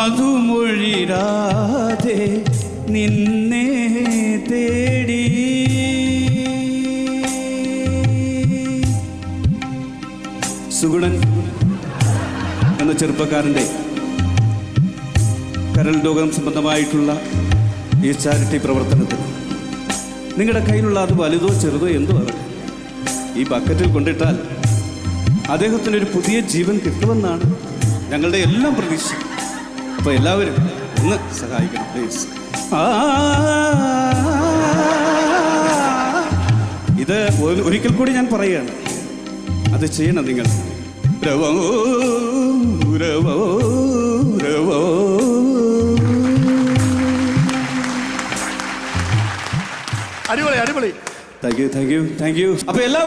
മധുമൊഴിരാതെ നിന്നെ തേടി. സുഗുണൻ എന്ന ചെറുപ്പക്കാരൻ്റെ കരൾ രോഗം സംബന്ധമായിട്ടുള്ള ഈ ചാരിറ്റി പ്രവർത്തനത്തിൽ നിങ്ങളുടെ കയ്യിലുള്ള അത് വലുതോ ചെറുതോ എന്തോ ആകട്ടെ, ഈ ബക്കറ്റിൽ കൊണ്ടിട്ടാൽ അദ്ദേഹത്തിനൊരു പുതിയ ജീവൻ കിട്ടുമെന്നാണ് ഞങ്ങളുടെ എല്ലാം പ്രതീക്ഷ. അപ്പോൾ എല്ലാവരും ഒന്ന് സഹായിക്കണം പ്ലീസ്. ഇത് ഒരിക്കൽ കൂടി ഞാൻ പറയുകയാണ്, അത് ചെയ്യണം നിങ്ങൾ. രവോ രവോ രവോ. അടിപൊളി അടിപൊളി. Thank you thank you thank you. അപ്പോൾ എല്ലാ